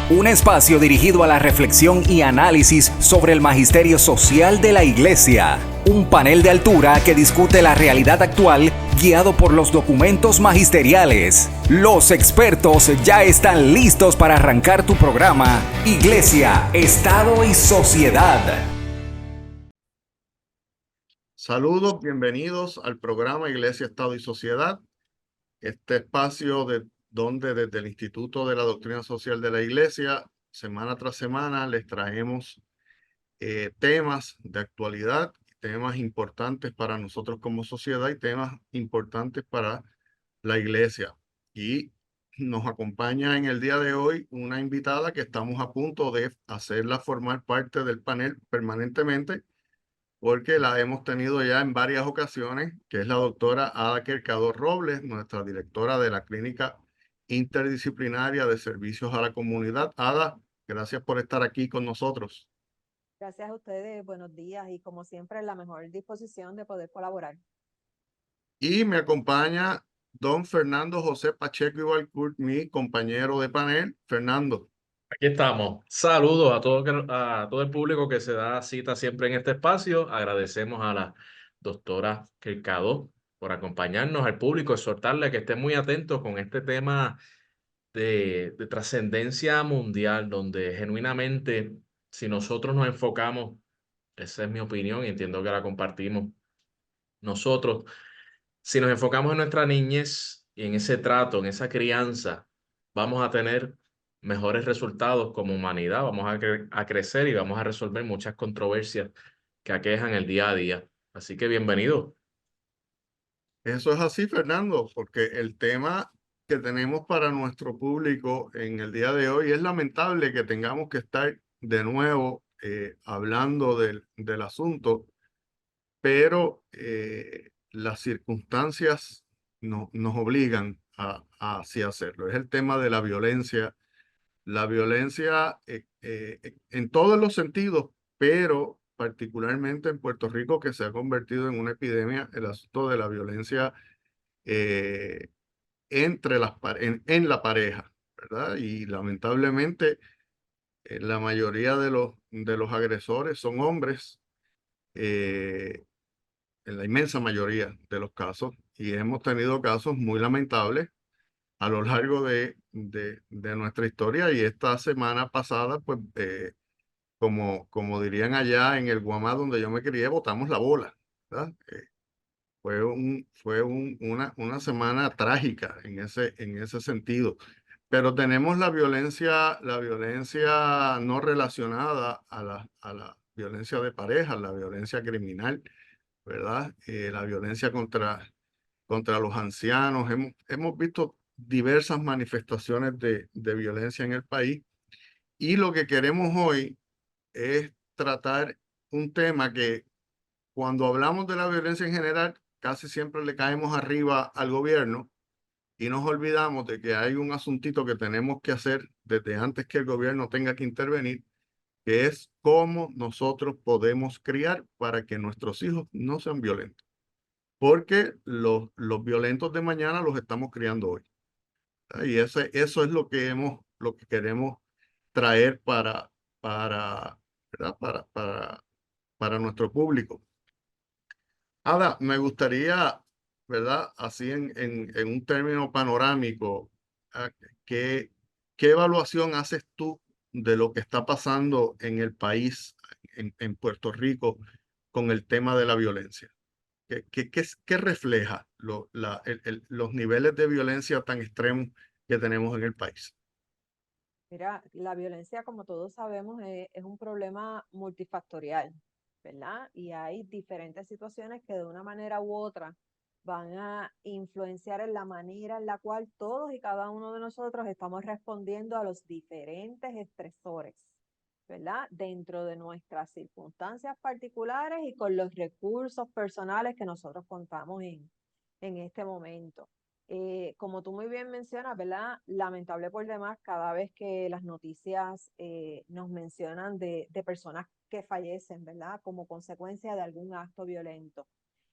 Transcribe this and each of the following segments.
Un espacio dirigido a la reflexión y análisis sobre el magisterio social de la Iglesia. Un panel de altura que discute la realidad actual guiado por los documentos magisteriales. Los expertos ya están listos para arrancar tu programa Iglesia, Estado y Sociedad. Saludos, bienvenidos al programa Iglesia, Estado y Sociedad. Este espacio donde desde el Instituto de la Doctrina Social de la Iglesia, semana tras semana, les traemos temas de actualidad, temas importantes para nosotros como sociedad y temas importantes para la Iglesia. Y nos acompaña en el día de hoy una invitada que estamos a punto de hacerla formar parte del panel permanentemente, porque la hemos tenido ya en varias ocasiones, que es la doctora Ada Quercado Robles, nuestra directora de la Clínica Interdisciplinaria de Servicios a la Comunidad. Ada, gracias por estar aquí con nosotros. Gracias a ustedes, buenos días y como siempre en la mejor disposición de poder colaborar. Y me acompaña don Fernando José Pacheco Ibalcourt, mi compañero de panel. Fernando. Aquí estamos. Saludos a todo el público que se da cita siempre en este espacio. Agradecemos a la doctora Quercado por acompañarnos, al público, exhortarle a que esté muy atento con este tema de trascendencia mundial, donde genuinamente, si nosotros nos enfocamos, esa es mi opinión y entiendo que la compartimos nosotros, si nos enfocamos en nuestra niñez y en ese trato, en esa crianza, vamos a tener mejores resultados como humanidad, vamos a crecer y vamos a resolver muchas controversias que aquejan el día a día. Así que bienvenido. Eso es así, Fernando, porque el tema que tenemos para nuestro público en el día de hoy es lamentable que tengamos que estar de nuevo hablando del asunto, pero las circunstancias nos obligan a así hacerlo. Es el tema de la violencia en todos los sentidos, pero particularmente en Puerto Rico, que se ha convertido en una epidemia, el asunto de la violencia eh, en la pareja, ¿verdad? Y lamentablemente la mayoría de los agresores son hombres, eh, en la inmensa mayoría de los casos, y hemos tenido casos muy lamentables a lo largo de nuestra historia, y esta semana pasada, pues, como dirían allá en el Guamá donde yo me crié, botamos la bola, ¿verdad? Una semana trágica en ese sentido. Pero tenemos la violencia no relacionada a la violencia de pareja, la violencia criminal, ¿verdad? La violencia contra los ancianos. Hemos visto diversas manifestaciones de violencia en el país, y lo que queremos hoy es tratar un tema que, cuando hablamos de la violencia en general, casi siempre le caemos arriba al gobierno y nos olvidamos de que hay un asuntito que tenemos que hacer desde antes que el gobierno tenga que intervenir, que es cómo nosotros podemos criar para que nuestros hijos no sean violentos. Porque los violentos de mañana los estamos criando hoy. Y eso es lo que queremos traer ¿verdad? Para nuestro público. Ada, me gustaría, ¿verdad? Así en un término panorámico, ah, ¿qué, qué evaluación haces tú de lo que está pasando en el país, en Puerto Rico, con el tema de la violencia? ¿Qué refleja los niveles de violencia tan extremos que tenemos en el país? Mira, la violencia, como todos sabemos, es un problema multifactorial, ¿verdad? Y hay diferentes situaciones que de una manera u otra van a influenciar en la manera en la cual todos y cada uno de nosotros estamos respondiendo a los diferentes estresores, ¿verdad? Dentro de nuestras circunstancias particulares y con los recursos personales que nosotros contamos en este momento. Como tú muy bien mencionas, ¿verdad? Lamentable por demás, cada vez que las noticias nos mencionan de personas que fallecen, ¿verdad? Como consecuencia de algún acto violento.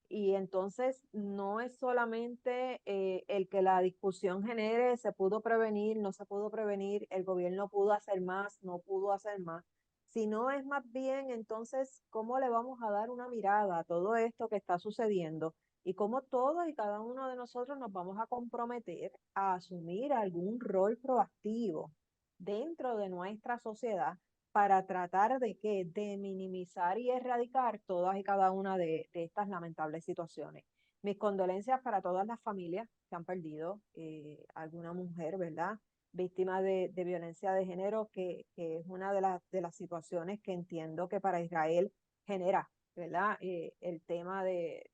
Y entonces no es solamente el que la discusión genere, se pudo prevenir, no se pudo prevenir, el gobierno pudo hacer más, no pudo hacer más, sino es más bien entonces cómo le vamos a dar una mirada a todo esto que está sucediendo y cómo todos y cada uno de nosotros nos vamos a comprometer a asumir algún rol proactivo dentro de nuestra sociedad para tratar de qué, de minimizar y erradicar todas y cada una de estas lamentables situaciones. Mis condolencias para todas las familias que han perdido alguna mujer, ¿verdad? Víctima de violencia de género, que es una de las situaciones que entiendo que para Israel genera, ¿verdad? El tema de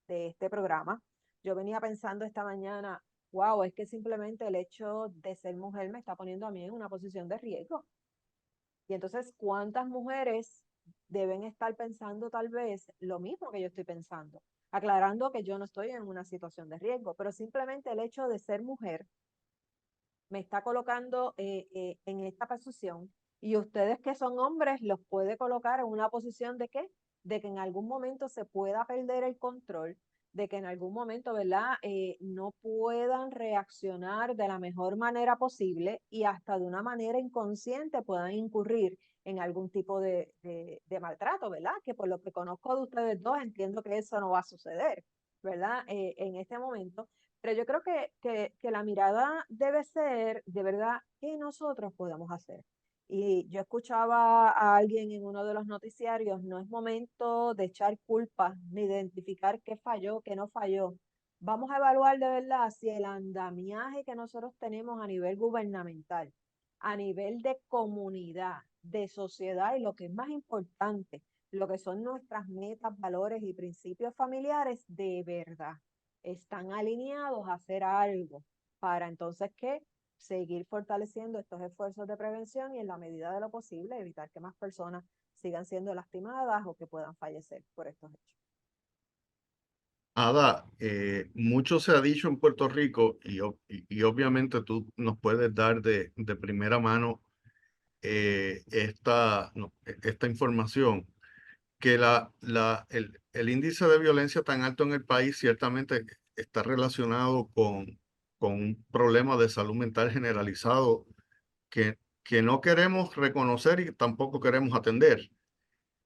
este programa. Yo venía pensando esta mañana, wow, es que simplemente el hecho de ser mujer me está poniendo a mí en una posición de riesgo. Y entonces, ¿cuántas mujeres deben estar pensando tal vez lo mismo que yo estoy pensando? Aclarando que yo no estoy en una situación de riesgo, pero simplemente el hecho de ser mujer me está colocando en esta posición y ustedes que son hombres los puede colocar en una posición de qué? De que en algún momento se pueda perder el control, de que en algún momento, ¿verdad? No puedan reaccionar de la mejor manera posible y hasta de una manera inconsciente puedan incurrir en algún tipo de maltrato, ¿verdad? Que por lo que conozco de ustedes dos entiendo que eso no va a suceder, ¿verdad? En este momento. Pero yo creo que la mirada debe ser de verdad qué nosotros podemos hacer. Y yo escuchaba a alguien en uno de los noticiarios, no es momento de echar culpas ni identificar qué falló, qué no falló. Vamos a evaluar de verdad si el andamiaje que nosotros tenemos a nivel gubernamental, a nivel de comunidad, de sociedad y lo que es más importante, lo que son nuestras metas, valores y principios familiares, de verdad están alineados a hacer algo para entonces que seguir fortaleciendo estos esfuerzos de prevención y en la medida de lo posible evitar que más personas sigan siendo lastimadas o que puedan fallecer por estos hechos. Ada, mucho se ha dicho en Puerto Rico y obviamente tú nos puedes dar de primera mano esta información, que el índice de violencia tan alto en el país ciertamente está relacionado con un problema de salud mental generalizado que no queremos reconocer y tampoco queremos atender.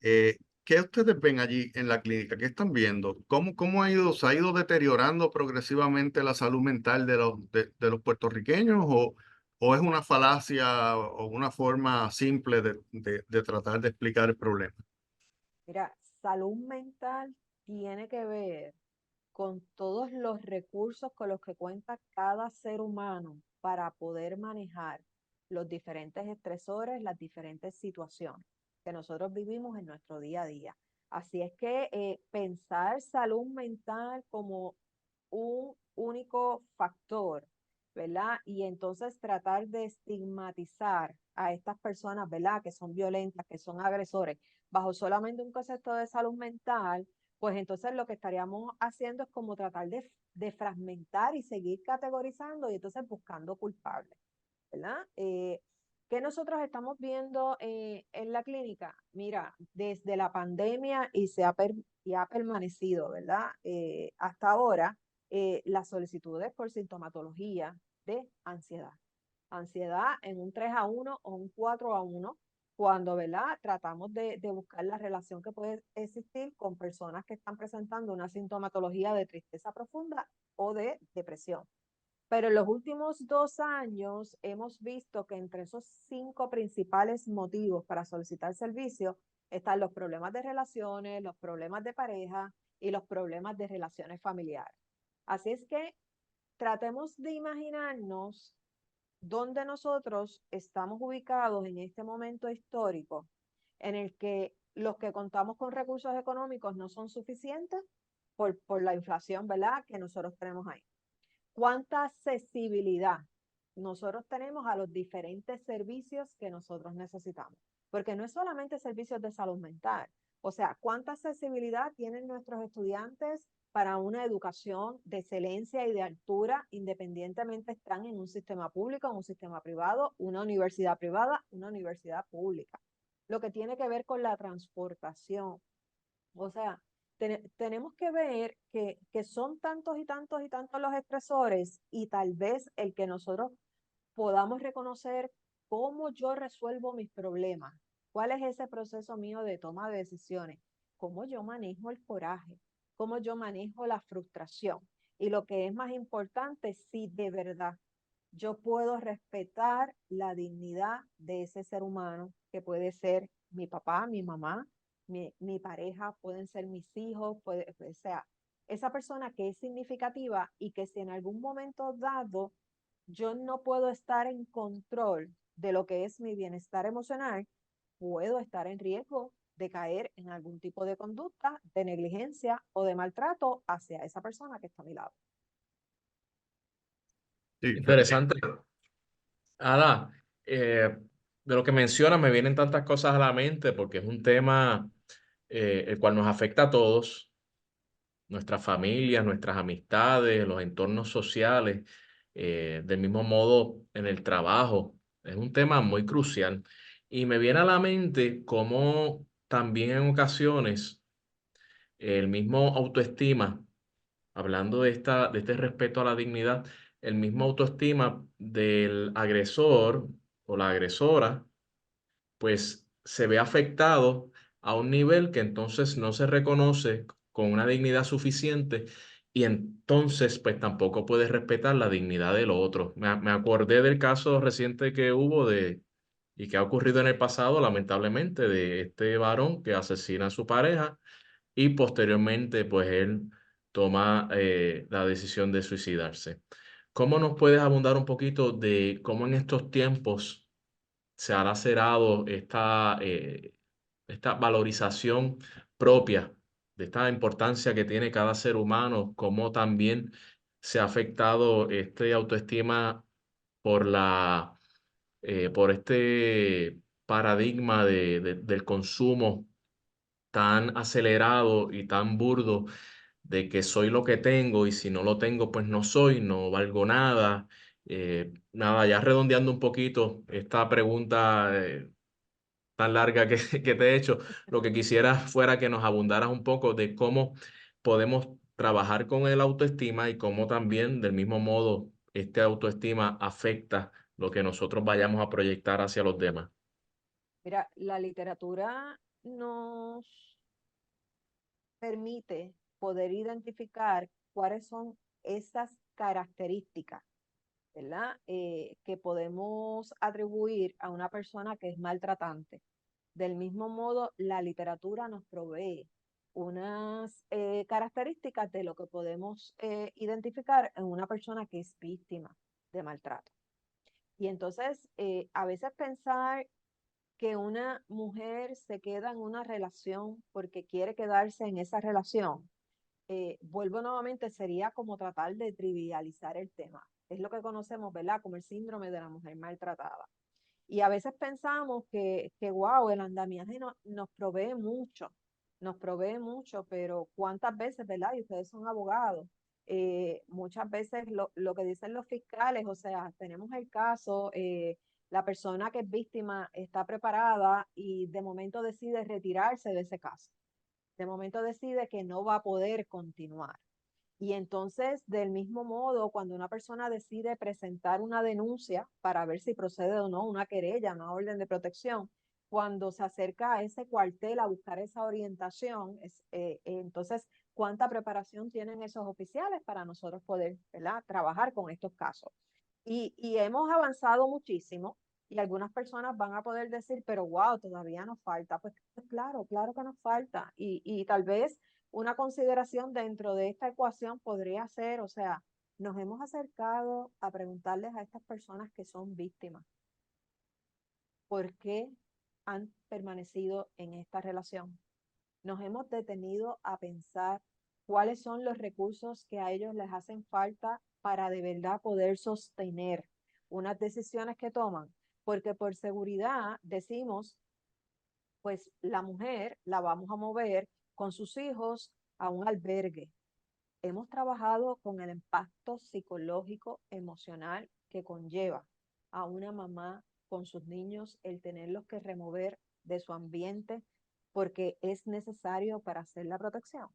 ¿Qué ustedes ven allí en la clínica? ¿Qué están viendo? ¿Cómo se ha ido deteriorando progresivamente la salud mental de los puertorriqueños o es una falacia o una forma simple de tratar de explicar el problema? Mira, salud mental tiene que ver con todos los recursos con los que cuenta cada ser humano para poder manejar los diferentes estresores, las diferentes situaciones que nosotros vivimos en nuestro día a día. Así es que pensar salud mental como un único factor, ¿verdad? Y entonces tratar de estigmatizar a estas personas, ¿verdad? Que son violentas, que son agresores, bajo solamente un concepto de salud mental, pues entonces lo que estaríamos haciendo es como tratar de fragmentar y seguir categorizando y entonces buscando culpables, ¿verdad? ¿Qué nosotros estamos viendo en la clínica? Mira, desde la pandemia y ha permanecido, ¿verdad? Hasta ahora, las solicitudes por sintomatología de ansiedad. Ansiedad en un 3-1 o un 4-1, cuando, ¿verdad? Tratamos de buscar la relación que puede existir con personas que están presentando una sintomatología de tristeza profunda o de depresión. Pero en los últimos 2 años hemos visto que entre esos 5 principales motivos para solicitar servicio están los problemas de relaciones, los problemas de pareja y los problemas de relaciones familiares. Así es que tratemos de imaginarnos dónde nosotros estamos ubicados en este momento histórico en el que los que contamos con recursos económicos no son suficientes por la inflación, ¿verdad?, que nosotros tenemos ahí. ¿Cuánta accesibilidad nosotros tenemos a los diferentes servicios que nosotros necesitamos? Porque no es solamente servicios de salud mental. O sea, ¿cuánta accesibilidad tienen nuestros estudiantes para una educación de excelencia y de altura, independientemente están en un sistema público, en un sistema privado, una universidad privada, una universidad pública? Lo que tiene que ver con la transportación. O sea, tenemos que ver que son tantos y tantos y tantos los estresores y tal vez el que nosotros podamos reconocer cómo yo resuelvo mis problemas, cuál es ese proceso mío de toma de decisiones, cómo yo manejo el coraje, cómo yo manejo la frustración. Y lo que es más importante, si de verdad yo puedo respetar la dignidad de ese ser humano, que puede ser mi papá, mi mamá, mi pareja, pueden ser mis hijos, o sea, esa persona que es significativa y que si en algún momento dado yo no puedo estar en control de lo que es mi bienestar emocional, puedo estar en riesgo de caer en algún tipo de conducta, de negligencia o de maltrato hacia esa persona que está a mi lado. Sí, Interesante. Ada, de lo que mencionas me vienen tantas cosas a la mente porque es un tema el cual nos afecta a todos, nuestras familias, nuestras amistades, los entornos sociales, del mismo modo en el trabajo. Es un tema muy crucial. Y me viene a la mente cómo también en ocasiones el mismo autoestima, hablando de este respeto a la dignidad, el mismo autoestima del agresor o la agresora, pues se ve afectado a un nivel que entonces no se reconoce con una dignidad suficiente y entonces pues tampoco puede respetar la dignidad del otro. Me acordé del caso reciente que hubo y que ha ocurrido en el pasado, lamentablemente, de este varón que asesina a su pareja y posteriormente pues él toma la decisión de suicidarse. ¿Cómo nos puedes abundar un poquito de cómo en estos tiempos se ha lacerado esta valorización propia de esta importancia que tiene cada ser humano, cómo también se ha afectado este autoestima por por este paradigma del consumo tan acelerado y tan burdo de que soy lo que tengo y si no lo tengo, pues no soy, no valgo nada. Nada, ya redondeando un poquito esta pregunta tan larga que te he hecho, lo que quisiera fuera que nos abundaras un poco de cómo podemos trabajar con el autoestima y cómo también del mismo modo este autoestima afecta lo que nosotros vayamos a proyectar hacia los demás. Mira, la literatura nos permite poder identificar cuáles son esas características, ¿verdad? Que podemos atribuir a una persona que es maltratante. Del mismo modo, la literatura nos provee unas características de lo que podemos identificar en una persona que es víctima de maltrato. Y entonces, a veces pensar que una mujer se queda en una relación porque quiere quedarse en esa relación, vuelvo nuevamente, sería como tratar de trivializar el tema. Es lo que conocemos, ¿verdad? Como el síndrome de la mujer maltratada. Y a veces pensamos que wow, el andamiaje nos provee mucho, pero ¿cuántas veces, verdad? Y ustedes son abogados. Muchas veces lo que dicen los fiscales, o sea, tenemos el caso, la persona que es víctima está preparada y de momento decide retirarse de ese caso. De momento decide que no va a poder continuar. Y entonces, del mismo modo, cuando una persona decide presentar una denuncia para ver si procede o no una querella, una orden de protección, cuando se acerca a ese cuartel a buscar esa orientación, entonces, ¿cuánta preparación tienen esos oficiales para nosotros poder, ¿verdad?, trabajar con estos casos? Y hemos avanzado muchísimo y algunas personas van a poder decir, pero wow, todavía nos falta. Pues claro, claro que nos falta. Y tal vez una consideración dentro de esta ecuación podría ser, o sea, nos hemos acercado a preguntarles a estas personas que son víctimas, ¿por qué han permanecido en esta relación? Nos hemos detenido a pensar cuáles son los recursos que a ellos les hacen falta para de verdad poder sostener unas decisiones que toman, porque por seguridad decimos, pues la mujer la vamos a mover con sus hijos a un albergue. Hemos trabajado con el impacto psicológico, emocional que conlleva a una mamá con sus niños el tenerlos que remover de su ambiente porque es necesario para hacer la protección.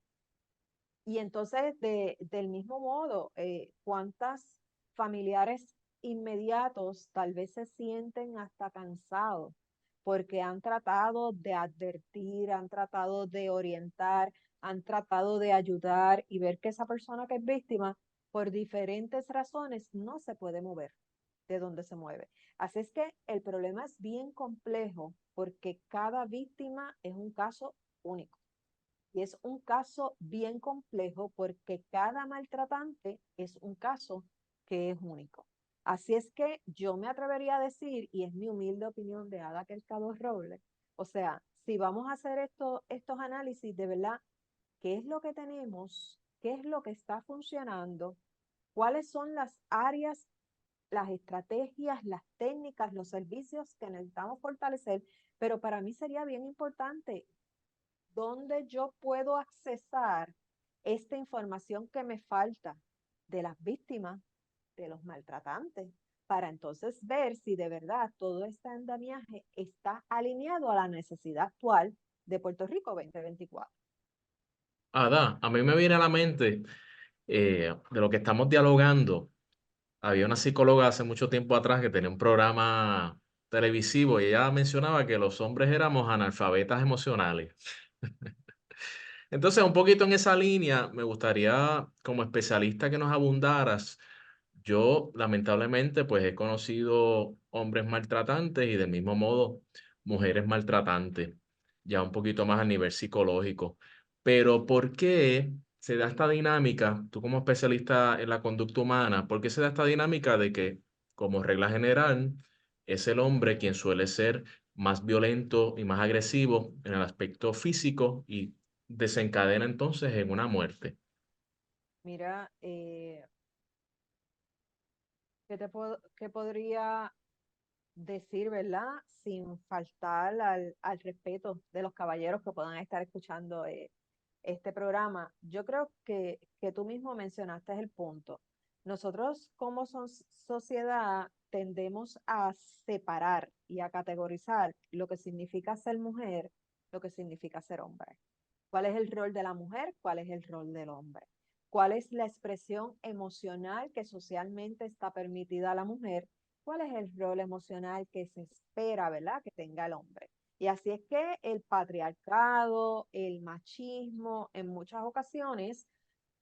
Y entonces, del mismo modo, ¿cuántas familiares inmediatos tal vez se sienten hasta cansados porque han tratado de advertir, han tratado de orientar, han tratado de ayudar y ver que esa persona que es víctima, por diferentes razones, no se puede mover de donde se mueve? Así es que el problema es bien complejo porque cada víctima es un caso único. Y es un caso bien complejo porque cada maltratante es un caso que es único. Así es que yo me atrevería a decir, y es mi humilde opinión de Ada Quelcado Robles, o sea, si vamos a hacer estos análisis de verdad, ¿qué es lo que tenemos? ¿Qué es lo que está funcionando? ¿Cuáles son las áreas, las estrategias, las técnicas, los servicios que necesitamos fortalecer? Pero para mí sería bien importante dónde yo puedo accesar esta información que me falta de las víctimas, de los maltratantes, para entonces ver si de verdad todo este andamiaje está alineado a la necesidad actual de Puerto Rico 2024. Ada, a mí me viene a la mente de lo que estamos dialogando. Había una psicóloga hace mucho tiempo atrás que tenía un programa televisivo y ella mencionaba que los hombres éramos analfabetas emocionales. Entonces, un poquito en esa línea, me gustaría, como especialista, que nos abundaras. Yo, lamentablemente, pues he conocido hombres maltratantes y del mismo modo mujeres maltratantes, ya un poquito más a nivel psicológico. Pero ¿por qué se da esta dinámica, tú como especialista en la conducta humana, por qué se da esta dinámica de que, como regla general, es el hombre quien suele ser más violento y más agresivo en el aspecto físico y desencadena entonces en una muerte? Mira, ¿qué podría decir, verdad? Sin faltar al respeto de los caballeros que puedan estar escuchando este programa. Yo creo que tú mismo mencionaste el punto. Nosotros como sociedad tendemos a separar y a categorizar lo que significa ser mujer, lo que significa ser hombre. ¿Cuál es el rol de la mujer? ¿Cuál es el rol del hombre? ¿Cuál es la expresión emocional que socialmente está permitida a la mujer? ¿Cuál es el rol emocional que se espera, verdad, que tenga el hombre? Y así es que el patriarcado, el machismo, en muchas ocasiones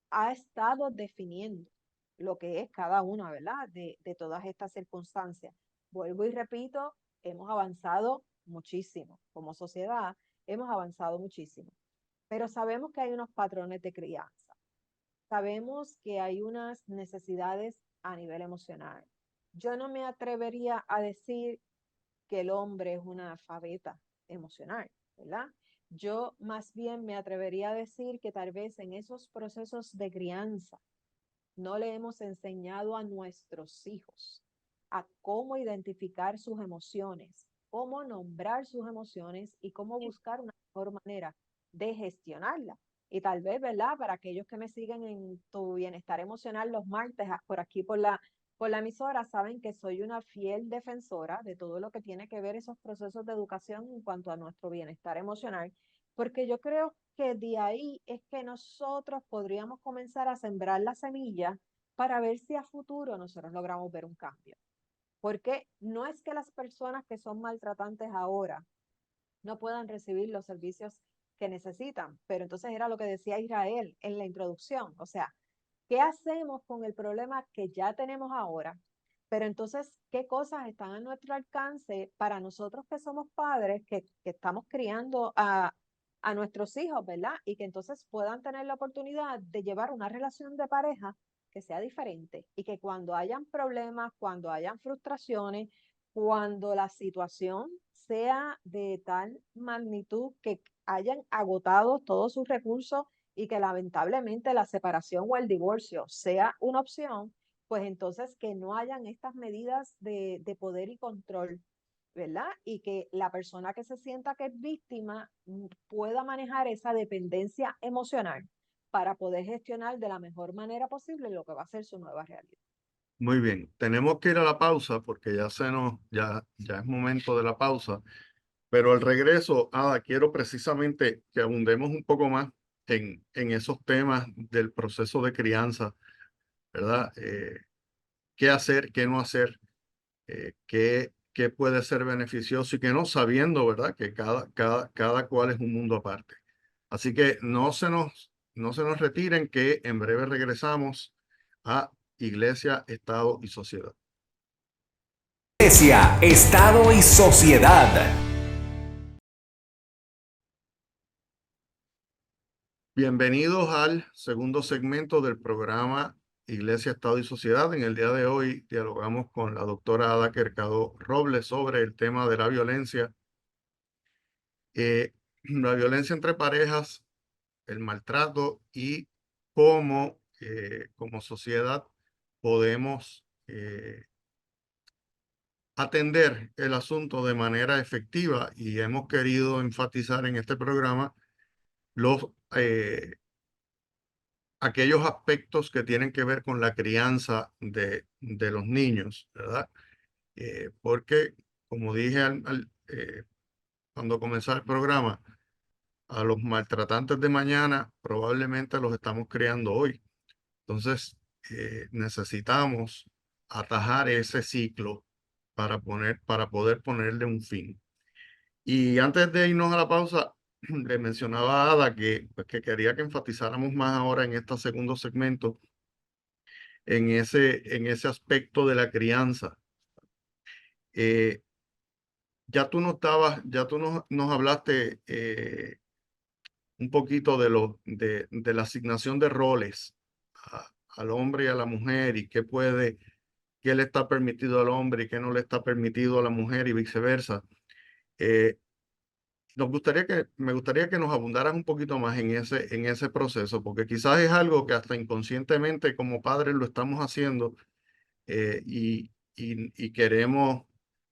ha estado definiendo lo que es cada una, ¿verdad? De todas estas circunstancias. Vuelvo y repito, hemos avanzado muchísimo como sociedad, hemos avanzado muchísimo, pero sabemos que hay unos patrones de crianza, sabemos que hay unas necesidades a nivel emocional. Yo no me atrevería a decir que el hombre es una alfabeta emocional, ¿verdad? Yo más bien me atrevería a decir que tal vez en esos procesos de crianza no le hemos enseñado a nuestros hijos a cómo identificar sus emociones, cómo nombrar sus emociones y cómo buscar una mejor manera de gestionarla. Y tal vez, ¿verdad? Para aquellos que me siguen en Tu Bienestar Emocional los martes por aquí por la emisora, saben que soy una fiel defensora de todo lo que tiene que ver esos procesos de educación en cuanto a nuestro bienestar emocional, porque yo creo que de ahí es que nosotros podríamos comenzar a sembrar la semilla para ver si a futuro nosotros logramos ver un cambio. Porque no es que las personas que son maltratantes ahora no puedan recibir los servicios que necesitan, pero entonces era lo que decía Israel en la introducción, o sea, ¿qué hacemos con el problema que ya tenemos ahora? Pero entonces, ¿qué cosas están a nuestro alcance para nosotros que somos padres, que estamos criando a nuestros hijos, ¿verdad? Y que entonces puedan tener la oportunidad de llevar una relación de pareja que sea diferente y que cuando hayan problemas, cuando hayan frustraciones, cuando la situación sea de tal magnitud que hayan agotado todos sus recursos y que lamentablemente la separación o el divorcio sea una opción, pues entonces que no hayan estas medidas de poder y control, ¿verdad? Y que la persona que se sienta que es víctima pueda manejar esa dependencia emocional para poder gestionar de la mejor manera posible lo que va a ser su nueva realidad. Muy bien, tenemos que ir a la pausa porque ya es momento de la pausa. Pero al regreso, Ada, quiero precisamente que abundemos un poco más en esos temas del proceso de crianza, ¿verdad? Qué hacer, qué no hacer, qué puede ser beneficioso y qué no, sabiendo, ¿verdad? Que cada cual es un mundo aparte. Así que no se nos retiren, que en breve regresamos a Iglesia, Estado y Sociedad. Iglesia, Estado y Sociedad. Bienvenidos al segundo segmento del programa Iglesia, Estado y Sociedad. En el día de hoy dialogamos con la doctora Ada Quercado Robles sobre el tema de la violencia entre parejas, el maltrato y cómo como sociedad podemos atender el asunto de manera efectiva, y hemos querido enfatizar en este programa los aquellos aspectos que tienen que ver con la crianza de los niños, ¿verdad? Porque, como dije cuando comenzó el programa, a los maltratantes de mañana probablemente los estamos criando hoy. Entonces, necesitamos atajar ese ciclo para poder ponerle un fin. Y antes de irnos a la pausa, le mencionaba a Ada que quería que enfatizáramos más ahora en este segundo segmento, en ese aspecto de la crianza. Ya tú nos hablaste un poquito de la asignación de roles al hombre y a la mujer, y qué le está permitido al hombre y qué no le está permitido a la mujer y viceversa. Eh, me gustaría que nos abundaras un poquito más en ese proceso, porque quizás es algo que hasta inconscientemente como padres lo estamos haciendo, y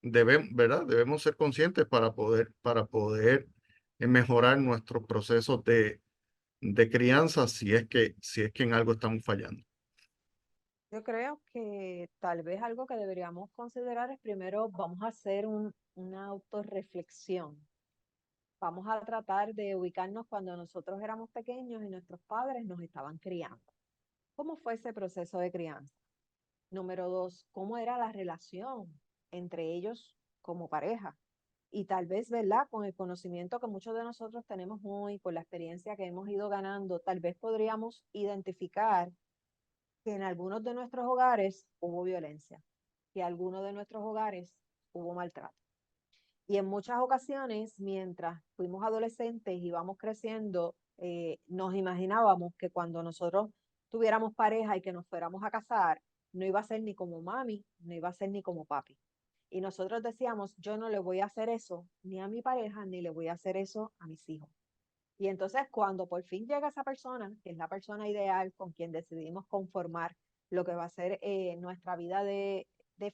¿verdad? Debemos ser conscientes para poder mejorar nuestros procesos de crianza, si es que en algo estamos fallando. Yo creo que tal vez algo que deberíamos considerar es primero vamos a hacer una autorreflexión. Vamos a tratar de ubicarnos cuando nosotros éramos pequeños y nuestros padres nos estaban criando. ¿Cómo fue ese proceso de crianza? Número dos, ¿cómo era la relación entre ellos como pareja? Y tal vez, ¿verdad? Con el conocimiento que muchos de nosotros tenemos hoy, con la experiencia que hemos ido ganando, tal vez podríamos identificar que en algunos de nuestros hogares hubo violencia, que en algunos de nuestros hogares hubo maltrato. Y en muchas ocasiones, mientras fuimos adolescentes y íbamos creciendo, nos imaginábamos que cuando nosotros tuviéramos pareja y que nos fuéramos a casar, no iba a ser ni como mami, no iba a ser ni como papi. Y nosotros decíamos, yo no le voy a hacer eso ni a mi pareja, ni le voy a hacer eso a mis hijos. Y entonces cuando por fin llega esa persona, que es la persona ideal con quien decidimos conformar lo que va a ser nuestra vida de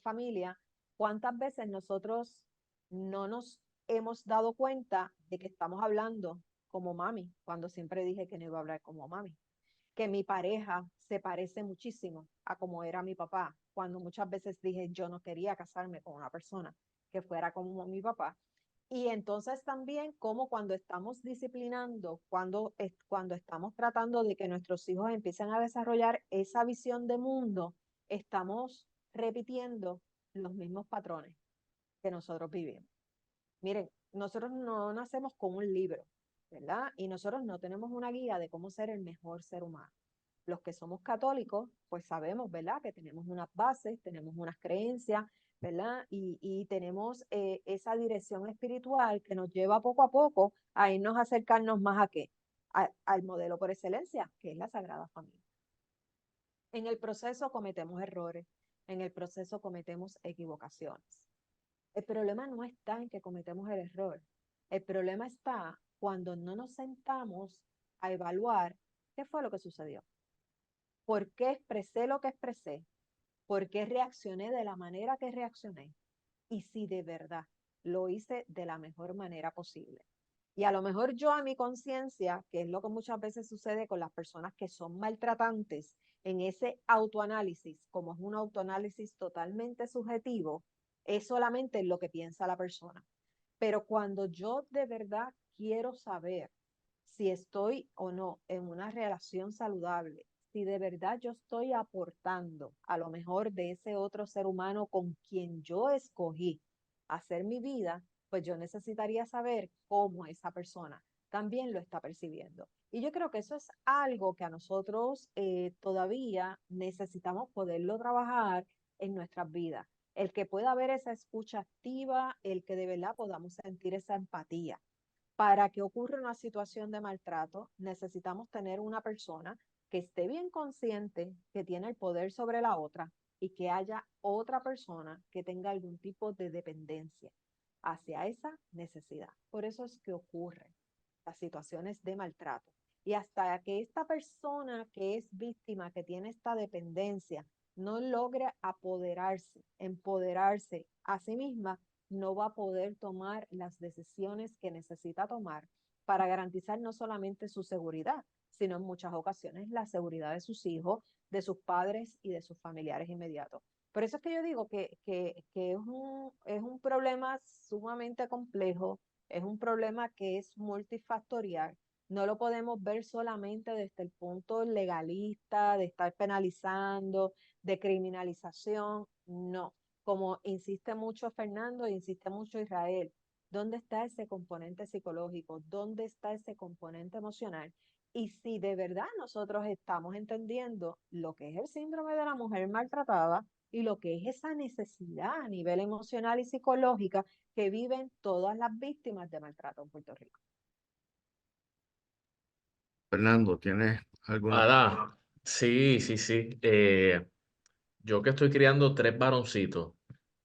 familia, ¿cuántas veces nosotros no nos hemos dado cuenta de que estamos hablando como mami, cuando siempre dije que no iba a hablar como mami? Que mi pareja se parece muchísimo a como era mi papá, cuando muchas veces dije yo no quería casarme con una persona que fuera como mi papá. Y entonces también como cuando estamos disciplinando, cuando estamos tratando de que nuestros hijos empiecen a desarrollar esa visión de mundo, estamos repitiendo los mismos patrones que nosotros vivimos. Miren, nosotros no nacemos con un libro, ¿verdad? Y nosotros no tenemos una guía de cómo ser el mejor ser humano. Los que somos católicos, pues sabemos, ¿verdad? Que tenemos unas bases, tenemos unas creencias, ¿verdad? Y tenemos esa dirección espiritual que nos lleva poco a poco a irnos a acercarnos más a qué? Al modelo por excelencia, que es la Sagrada Familia. En el proceso cometemos errores, en el proceso cometemos equivocaciones. El problema no está en que cometemos el error. El problema está cuando no nos sentamos a evaluar qué fue lo que sucedió. ¿Por qué expresé lo que expresé? ¿Por qué reaccioné de la manera que reaccioné? Y si de verdad lo hice de la mejor manera posible. Y a lo mejor yo a mi conciencia, que es lo que muchas veces sucede con las personas que son maltratantes, en ese autoanálisis, como es un autoanálisis totalmente subjetivo, es solamente lo que piensa la persona. Pero cuando yo de verdad quiero saber si estoy o no en una relación saludable, si de verdad yo estoy aportando a lo mejor de ese otro ser humano con quien yo escogí hacer mi vida, pues yo necesitaría saber cómo esa persona también lo está percibiendo. Y yo creo que eso es algo que a nosotros todavía necesitamos poderlo trabajar en nuestras vidas. El que pueda haber esa escucha activa, el que de verdad podamos sentir esa empatía. Para que ocurra una situación de maltrato, necesitamos tener una persona que esté bien consciente que tiene el poder sobre la otra y que haya otra persona que tenga algún tipo de dependencia hacia esa necesidad. Por eso es que ocurren las situaciones de maltrato. Y hasta que esta persona que es víctima, que tiene esta dependencia, no logre empoderarse a sí misma, no va a poder tomar las decisiones que necesita tomar para garantizar no solamente su seguridad, sino en muchas ocasiones la seguridad de sus hijos, de sus padres y de sus familiares inmediatos. Por eso es que yo digo que es un problema sumamente complejo, es un problema que es multifactorial. No lo podemos ver solamente desde el punto legalista, de estar penalizando, de criminalización. No, como insiste mucho Fernando, insiste mucho Israel, ¿dónde está ese componente psicológico? ¿Dónde está ese componente emocional? Y si de verdad nosotros estamos entendiendo lo que es el síndrome de la mujer maltratada y lo que es esa necesidad a nivel emocional y psicológica que viven todas las víctimas de maltrato en Puerto Rico. Fernando, ¿tienes alguna? Ada, sí, sí, sí. Yo que estoy criando tres varoncitos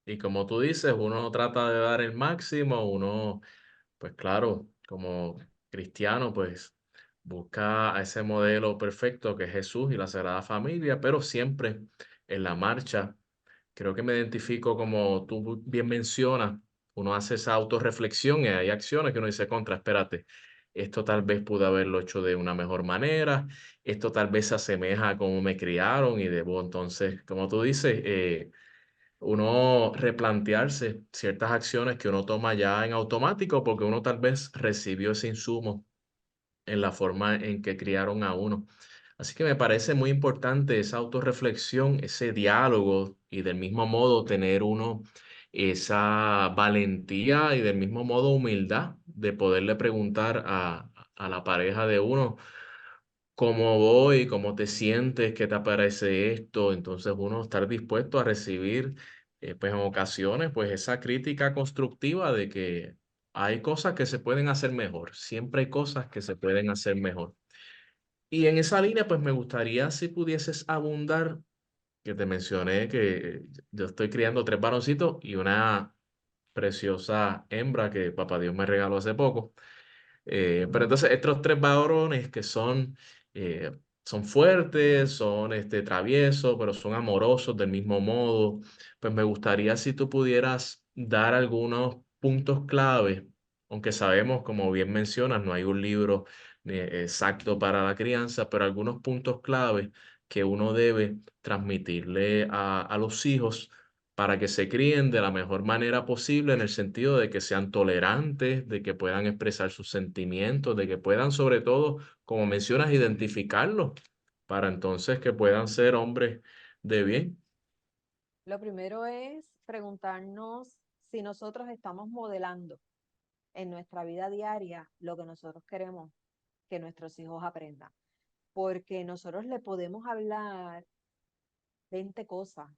y como tú dices, uno trata de dar el máximo, uno, pues claro, como cristiano, pues busca a ese modelo perfecto que es Jesús y la Sagrada Familia, pero siempre en la marcha. Creo que me identifico como tú bien mencionas, uno hace esa autorreflexión y hay acciones que uno dice, contra, espérate, esto tal vez pude haberlo hecho de una mejor manera, esto tal vez se asemeja a cómo me criaron y debo entonces, como tú dices, uno replantearse ciertas acciones que uno toma ya en automático porque uno tal vez recibió ese insumo en la forma en que criaron a uno. Así que me parece muy importante esa autorreflexión, ese diálogo y del mismo modo tener uno esa valentía y del mismo modo humildad de poderle preguntar a la pareja de uno cómo voy, cómo te sientes, qué te parece esto. Entonces uno estar dispuesto a recibir, pues en ocasiones, pues esa crítica constructiva de que hay cosas que se pueden hacer mejor, siempre hay cosas que se pueden hacer mejor. Y en esa línea, pues me gustaría si pudieses abundar, que te mencioné que yo estoy criando tres varoncitos y una preciosa hembra que papá Dios me regaló hace poco. Pero entonces estos tres varones que eh, son fuertes, son traviesos, pero son amorosos del mismo modo, pues me gustaría si tú pudieras dar algunos puntos clave, aunque sabemos, como bien mencionas, no hay un libro exacto para la crianza, pero algunos puntos clave que uno debe transmitirle a los hijos para que se críen de la mejor manera posible en el sentido de que sean tolerantes, de que puedan expresar sus sentimientos, de que puedan sobre todo, como mencionas, identificarlos para entonces que puedan ser hombres de bien. Lo primero es preguntarnos si nosotros estamos modelando en nuestra vida diaria lo que nosotros queremos que nuestros hijos aprendan. Porque nosotros le podemos hablar 20 cosas,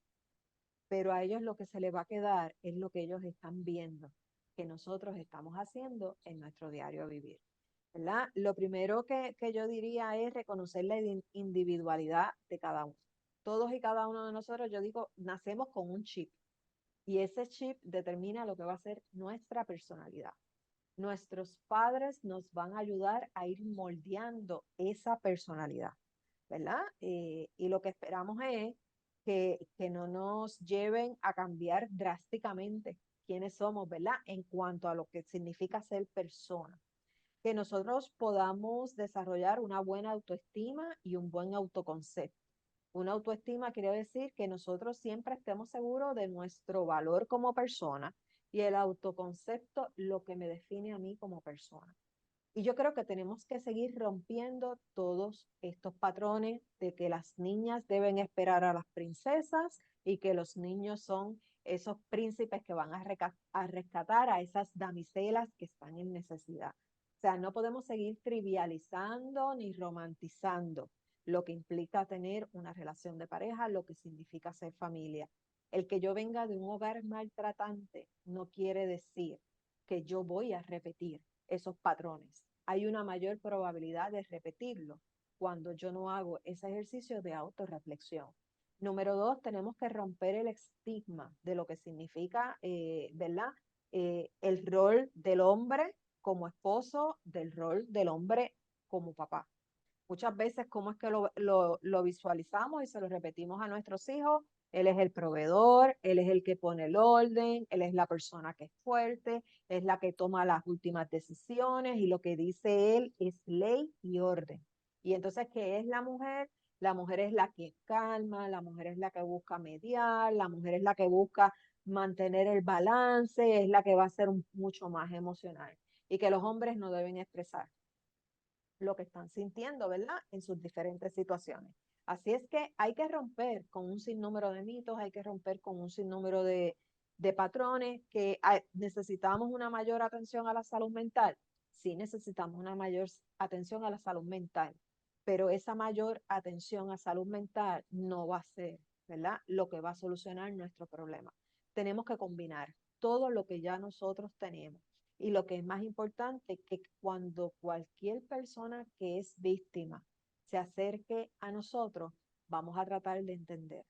pero a ellos lo que se les va a quedar es lo que ellos están viendo, que nosotros estamos haciendo en nuestro diario vivir. ¿Verdad? Lo primero que yo diría es reconocer la individualidad de cada uno. Todos y cada uno de nosotros, yo digo, nacemos con un chip y ese chip determina lo que va a ser nuestra personalidad. Nuestros padres nos van a ayudar a ir moldeando esa personalidad, ¿verdad? Y lo que esperamos es que no nos lleven a cambiar drásticamente quiénes somos, ¿verdad? En cuanto a lo que significa ser persona. Que nosotros podamos desarrollar una buena autoestima y un buen autoconcepto. Una autoestima quiere decir que nosotros siempre estemos seguros de nuestro valor como persona y el autoconcepto lo que me define a mí como persona. Y yo creo que tenemos que seguir rompiendo todos estos patrones de que las niñas deben esperar a las princesas y que los niños son esos príncipes que van a rescatar a esas damiselas que están en necesidad. O sea, no podemos seguir trivializando ni romantizando lo que implica tener una relación de pareja, lo que significa ser familia. El que yo venga de un hogar maltratante no quiere decir que yo voy a repetir esos patrones. Hay una mayor probabilidad de repetirlo cuando yo no hago ese ejercicio de autorreflexión. Número 2, tenemos que romper el estigma de lo que significa, ¿verdad? El rol del hombre como esposo, del rol del hombre como papá. Muchas veces, ¿cómo es que lo visualizamos y se lo repetimos a nuestros hijos? Él es el proveedor, él es el que pone el orden, él es la persona que es fuerte, es la que toma las últimas decisiones y lo que dice él es ley y orden. Y entonces, ¿qué es la mujer? La mujer es la que calma, la mujer es la que busca mediar, la mujer es la que busca mantener el balance, es la que va a ser mucho más emocional y que los hombres no deben expresar lo que están sintiendo, ¿verdad? En sus diferentes situaciones. Así es que hay que romper con un sinnúmero de mitos, hay que romper con un sinnúmero de patrones, que necesitamos una mayor atención a la salud mental. Sí necesitamos una mayor atención a la salud mental, pero esa mayor atención a salud mental no va a ser, ¿verdad? Lo que va a solucionar nuestro problema. Tenemos que combinar todo lo que ya nosotros tenemos. Y lo que es más importante, que cuando cualquier persona que es víctima se acerque a nosotros, vamos a tratar de entender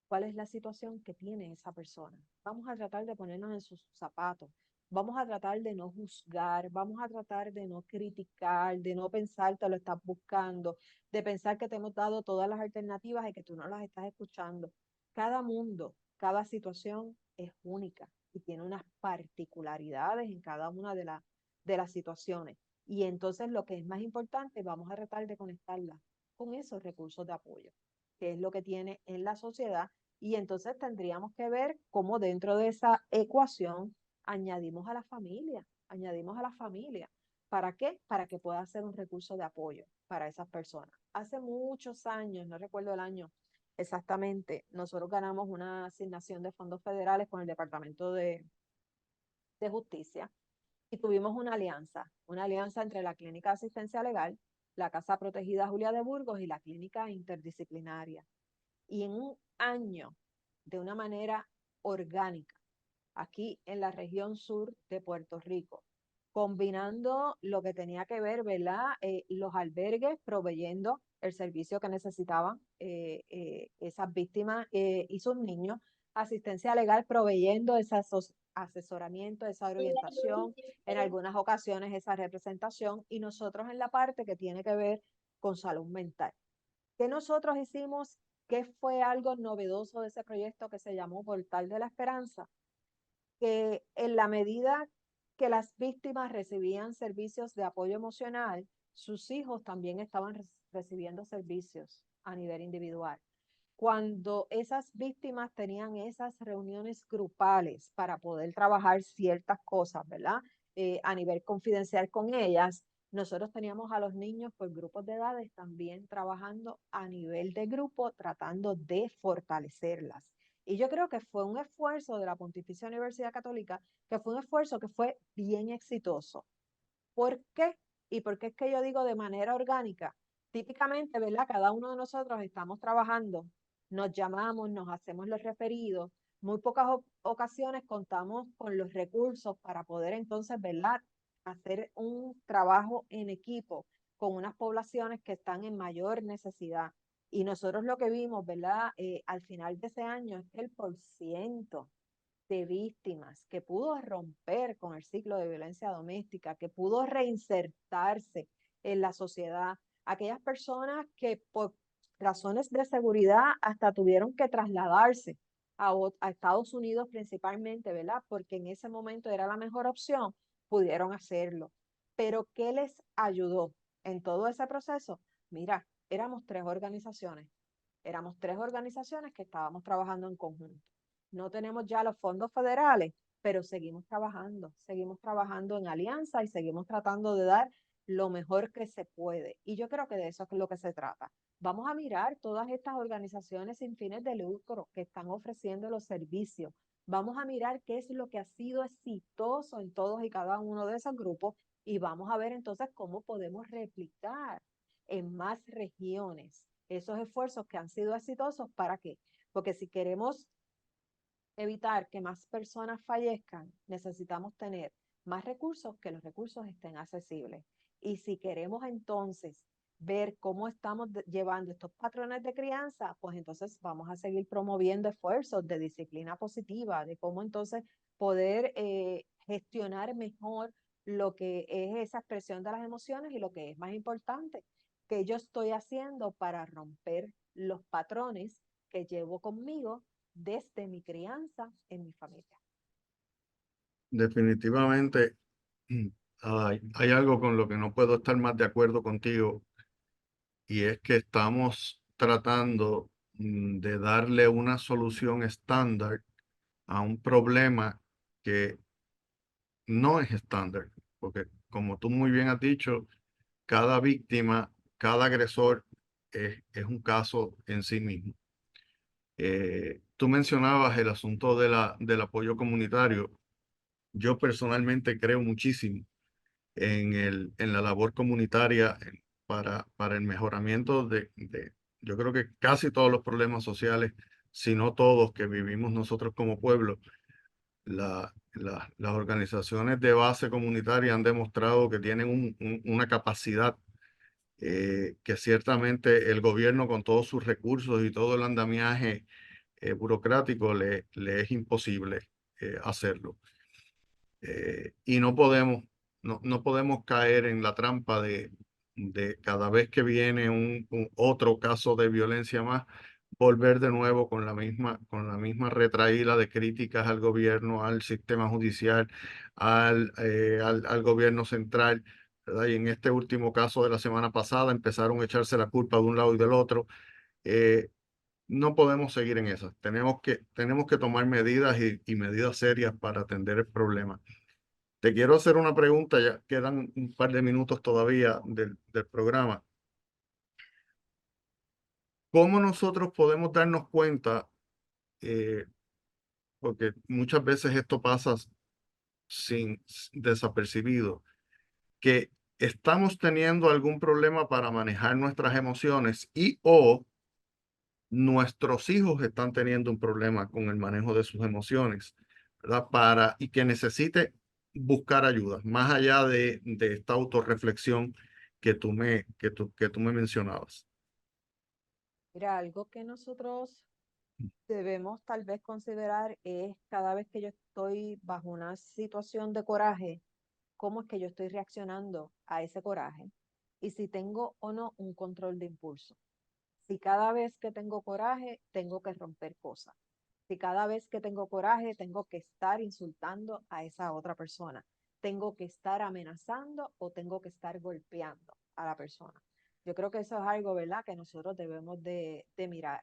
cuál es la situación que tiene esa persona. Vamos a tratar de ponernos en sus zapatos. Vamos a tratar de no juzgar, vamos a tratar de no criticar, de no pensar que lo estás buscando, de pensar que te hemos dado todas las alternativas y que tú no las estás escuchando. Cada mundo, cada situación es única y tiene unas particularidades en cada una de las situaciones. Y entonces lo que es más importante, vamos a tratar de conectarla con esos recursos de apoyo, que es lo que tiene en la sociedad. Y entonces tendríamos que ver cómo dentro de esa ecuación añadimos a la familia, añadimos a la familia. ¿Para qué? Para que pueda ser un recurso de apoyo para esas personas. Hace muchos años, no recuerdo el año exactamente, nosotros ganamos una asignación de fondos federales con el Departamento de Justicia y tuvimos una alianza entre la Clínica de Asistencia Legal, la Casa Protegida Julia de Burgos y la Clínica Interdisciplinaria. Y en un año, de una manera orgánica, aquí en la región sur de Puerto Rico, combinando lo que tenía que ver, ¿verdad? Los albergues proveyendo el servicio que necesitaban esas víctimas y sus niños, asistencia legal proveyendo ese asesoramiento, esa orientación, en algunas ocasiones esa representación, y nosotros en la parte que tiene que ver con salud mental. ¿Qué nosotros hicimos? ¿Qué fue algo novedoso de ese proyecto que se llamó Portal de la Esperanza? Que en la medida que las víctimas recibían servicios de apoyo emocional, sus hijos también estaban recibiendo servicios a nivel individual. Cuando esas víctimas tenían esas reuniones grupales para poder trabajar ciertas cosas, ¿verdad? A nivel confidencial con ellas, nosotros teníamos a los niños por grupos de edades también trabajando a nivel de grupo, tratando de fortalecerlas. Y yo creo que fue un esfuerzo de la Pontificia Universidad Católica, que fue un esfuerzo que fue bien exitoso. ¿Por qué? ¿Y por qué es que yo digo de manera orgánica? Típicamente, ¿verdad? Cada uno de nosotros estamos trabajando, nos llamamos, nos hacemos los referidos. Muy pocas ocasiones contamos con los recursos para poder entonces, ¿verdad? Hacer un trabajo en equipo con unas poblaciones que están en mayor necesidad. Y nosotros lo que vimos, ¿verdad? Al final de ese año es que el porciento de víctimas que pudo romper con el ciclo de violencia doméstica, que pudo reinsertarse en la sociedad, aquellas personas que por razones de seguridad hasta tuvieron que trasladarse a Estados Unidos principalmente, ¿verdad? Porque en ese momento era la mejor opción, pudieron hacerlo. Pero ¿qué les ayudó en todo ese proceso? Mira, éramos tres organizaciones que estábamos trabajando en conjunto. No tenemos ya los fondos federales, pero seguimos trabajando en alianza y seguimos tratando de dar lo mejor que se puede. Y yo creo que de eso es lo que se trata. Vamos a mirar todas estas organizaciones sin fines de lucro que están ofreciendo los servicios. Vamos a mirar qué es lo que ha sido exitoso en todos y cada uno de esos grupos y vamos a ver entonces cómo podemos replicar en más regiones esos esfuerzos que han sido exitosos. ¿Para qué? Porque si queremos evitar que más personas fallezcan, necesitamos tener más recursos, que los recursos estén accesibles. Y si queremos entonces ver cómo estamos llevando estos patrones de crianza, pues entonces vamos a seguir promoviendo esfuerzos de disciplina positiva, de cómo entonces poder gestionar mejor lo que es esa expresión de las emociones y lo que es más importante, que yo estoy haciendo para romper los patrones que llevo conmigo desde mi crianza en mi familia. Definitivamente hay algo con lo que no puedo estar más de acuerdo contigo, y es que estamos tratando de darle una solución estándar a un problema que no es estándar, porque como tú muy bien has dicho, cada víctima, cada agresor es un caso en sí mismo. Tú mencionabas el asunto del apoyo comunitario. Yo personalmente creo muchísimo en la labor comunitaria para el mejoramiento yo creo que casi todos los problemas sociales, si no todos, que vivimos nosotros como pueblo. Las organizaciones de base comunitaria han demostrado que tienen una capacidad que ciertamente el gobierno, con todos sus recursos y todo el andamiaje burocrático, le es imposible hacerlo. Y no podemos caer en la trampa de cada vez que viene otro caso de violencia más, volver de nuevo con la misma retraída de críticas al gobierno, al sistema judicial, al gobierno central, ¿verdad? Y en este último caso de la semana pasada empezaron a echarse la culpa de un lado y del otro. No podemos seguir en eso. Tenemos que tomar medidas y medidas serias para atender el problema. Te quiero hacer una pregunta, ya quedan un par de minutos todavía del programa. ¿Cómo nosotros podemos darnos cuenta, porque muchas veces esto pasa desapercibido, que estamos teniendo algún problema para manejar nuestras emociones o nuestros hijos están teniendo un problema con el manejo de sus emociones, ¿verdad? Y que necesite buscar ayuda, más allá de esta autorreflexión que tú me mencionabas? Mira, algo que nosotros debemos tal vez considerar es cada vez que yo estoy bajo una situación de coraje, cómo es que yo estoy reaccionando a ese coraje y si tengo o no un control de impulso. Si cada vez que tengo coraje tengo que romper cosas. Si cada vez que tengo coraje tengo que estar insultando a esa otra persona. Tengo que estar amenazando o tengo que estar golpeando a la persona. Yo creo que eso es algo, ¿verdad?, que nosotros debemos de mirar.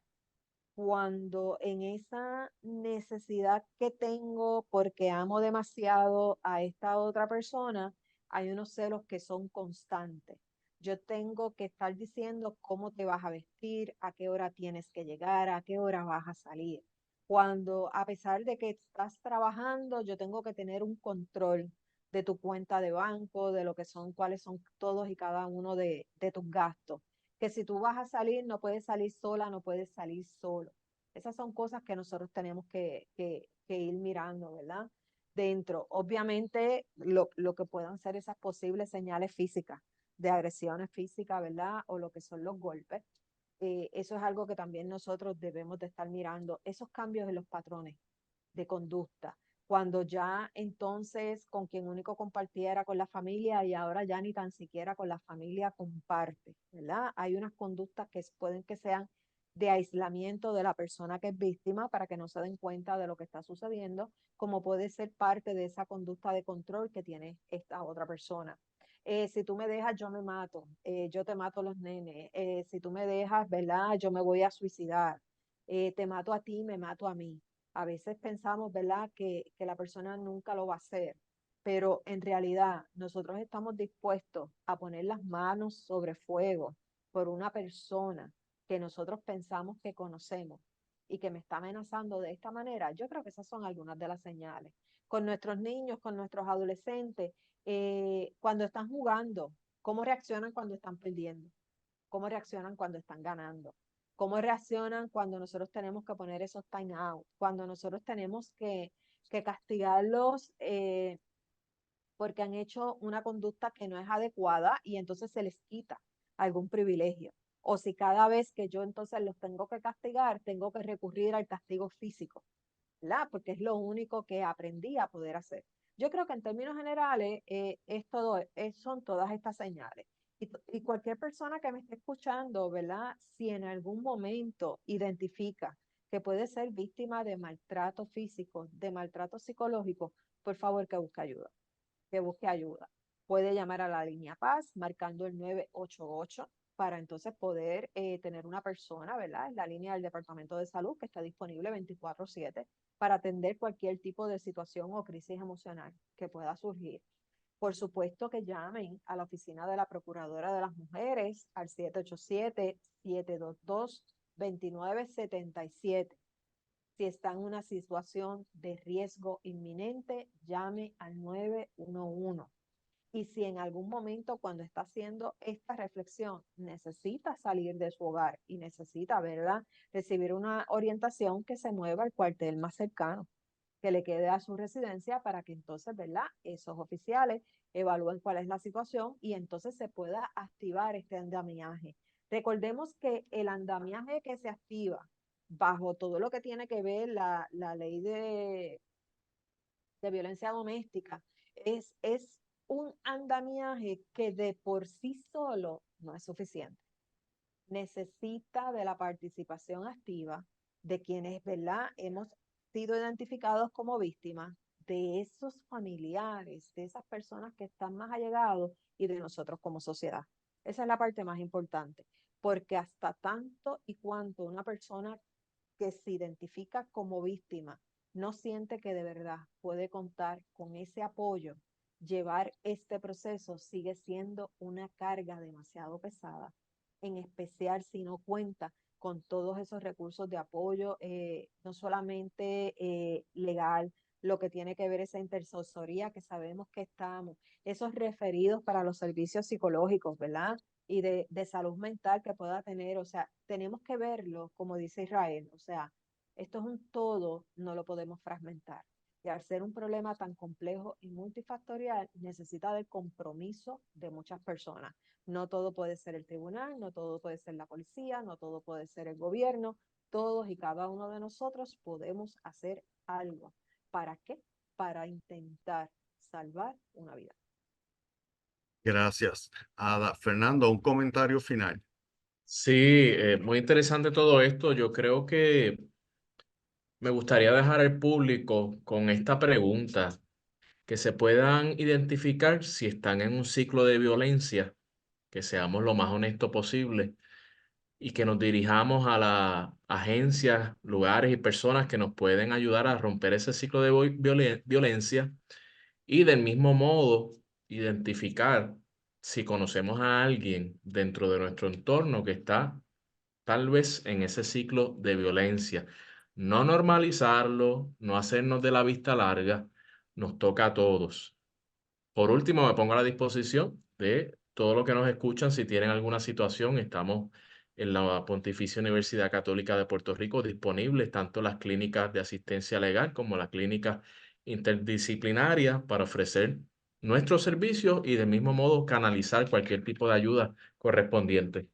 Cuando en esa necesidad que tengo porque amo demasiado a esta otra persona, hay unos celos que son constantes. Yo tengo que estar diciendo cómo te vas a vestir, a qué hora tienes que llegar, a qué hora vas a salir. Cuando a pesar de que estás trabajando, yo tengo que tener un control de tu cuenta de banco, de lo que son, cuáles son todos y cada uno de tus gastos, que si tú vas a salir, no puedes salir sola, no puedes salir solo. Esas son cosas que nosotros tenemos que ir mirando, ¿verdad? Dentro, obviamente, lo que puedan ser esas posibles señales físicas, de agresiones físicas, ¿verdad? O lo que son los golpes. Eso es algo que también nosotros debemos de estar mirando, esos cambios en los patrones de conducta. Cuando ya entonces con quien único compartía era con la familia y ahora ya ni tan siquiera con la familia comparte, ¿verdad? Hay unas conductas que pueden que sean de aislamiento de la persona que es víctima para que no se den cuenta de lo que está sucediendo, como puede ser parte de esa conducta de control que tiene esta otra persona. Si tú me dejas, yo me mato, yo te mato a los nenes, si tú me dejas, ¿verdad? Yo me voy a suicidar, te mato a ti, me mato a mí. A veces pensamos, ¿verdad?, que la persona nunca lo va a hacer, pero en realidad nosotros estamos dispuestos a poner las manos sobre fuego por una persona que nosotros pensamos que conocemos y que me está amenazando de esta manera. Yo creo que esas son algunas de las señales. Con nuestros niños, con nuestros adolescentes, cuando están jugando, ¿cómo reaccionan cuando están perdiendo? ¿Cómo reaccionan cuando están ganando? ¿Cómo reaccionan cuando nosotros tenemos que poner esos time out? Cuando nosotros tenemos que castigarlos porque han hecho una conducta que no es adecuada y entonces se les quita algún privilegio. O si cada vez que yo entonces los tengo que castigar, tengo que recurrir al castigo físico, ¿verdad? Porque es lo único que aprendí a poder hacer. Yo creo que en términos generales son todas estas señales. Y cualquier persona que me esté escuchando, ¿verdad? Si en algún momento identifica que puede ser víctima de maltrato físico, de maltrato psicológico, por favor que busque ayuda, que busque ayuda. Puede llamar a la línea Paz marcando el 988 para entonces poder tener una persona, ¿verdad? En la línea del Departamento de Salud que está disponible 24/7 para atender cualquier tipo de situación o crisis emocional que pueda surgir. Por supuesto que llamen a la oficina de la Procuradora de las Mujeres al 787-722-2977. Si está en una situación de riesgo inminente, llame al 911. Y si en algún momento cuando está haciendo esta reflexión necesita salir de su hogar y necesita, ¿verdad?, recibir una orientación, que se mueva al cuartel más cercano, que le quede a su residencia para que entonces, ¿verdad?, esos oficiales evalúen cuál es la situación y entonces se pueda activar este andamiaje. Recordemos que el andamiaje que se activa bajo todo lo que tiene que ver la ley de violencia doméstica es un andamiaje que de por sí solo no es suficiente. Necesita de la participación activa de quienes, ¿verdad?, hemos sido identificados como víctimas, de esos familiares, de esas personas que están más allegados y de nosotros como sociedad. Esa es la parte más importante, porque hasta tanto y cuanto una persona que se identifica como víctima no siente que de verdad puede contar con ese apoyo, llevar este proceso sigue siendo una carga demasiado pesada, en especial si no cuenta con todos esos recursos de apoyo, no solamente legal, lo que tiene que ver esa intercesoría que sabemos que estamos, esos referidos para los servicios psicológicos, ¿verdad? Y de salud mental que pueda tener, o sea, tenemos que verlo, como dice Israel, o sea, esto es un todo, no lo podemos fragmentar. Y al ser un problema tan complejo y multifactorial, necesita del compromiso de muchas personas. No todo puede ser el tribunal, no todo puede ser la policía, no todo puede ser el gobierno. Todos y cada uno de nosotros podemos hacer algo. ¿Para qué? Para intentar salvar una vida. Gracias, Ada. Fernando, un comentario final. Sí, muy interesante todo esto. Yo creo que me gustaría dejar al público con esta pregunta, que se puedan identificar si están en un ciclo de violencia, que seamos lo más honestos posible y que nos dirijamos a las agencias, lugares y personas que nos pueden ayudar a romper ese ciclo de violencia y del mismo modo identificar si conocemos a alguien dentro de nuestro entorno que está tal vez en ese ciclo de violencia. No normalizarlo, no hacernos de la vista larga, nos toca a todos. Por último, me pongo a la disposición de todos los que nos escuchan. Si tienen alguna situación, estamos en la Pontificia Universidad Católica de Puerto Rico disponibles tanto las clínicas de asistencia legal como las clínicas interdisciplinarias para ofrecer nuestros servicios y del mismo modo canalizar cualquier tipo de ayuda correspondiente.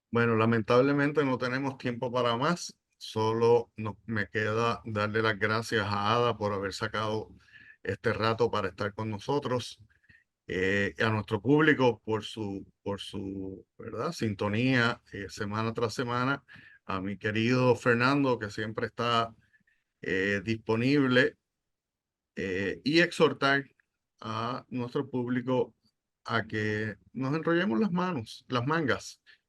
Bueno, lamentablemente no tenemos tiempo para más. Solo me queda darle las gracias a Ada por haber sacado este rato para estar con nosotros, a nuestro público por su ¿verdad?, sintonía semana tras semana, a mi querido Fernando, que siempre está disponible, y exhortar a nuestro público a que nos enrollemos las mangas,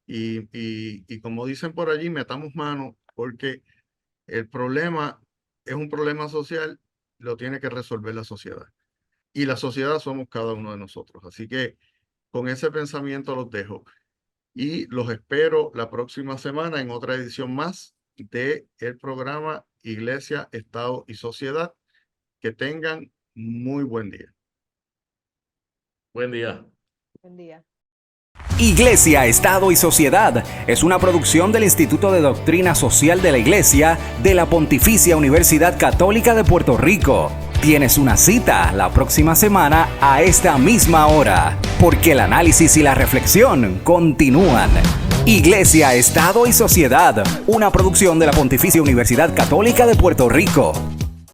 y como dicen por allí, metamos mano, porque el problema es un problema social, lo tiene que resolver la sociedad. y la sociedad somos cada uno de nosotros. Así que con ese pensamiento los dejo y los espero la próxima semana en otra edición más de el programa Iglesia, Estado y Sociedad. Que tengan muy buen día. Buen día. Buen día. Iglesia, Estado y Sociedad es una producción del Instituto de Doctrina Social de la Iglesia de la Pontificia Universidad Católica de Puerto Rico. Tienes una cita la próxima semana a esta misma hora, porque el análisis y la reflexión continúan. Iglesia, Estado y Sociedad, una producción de la Pontificia Universidad Católica de Puerto Rico.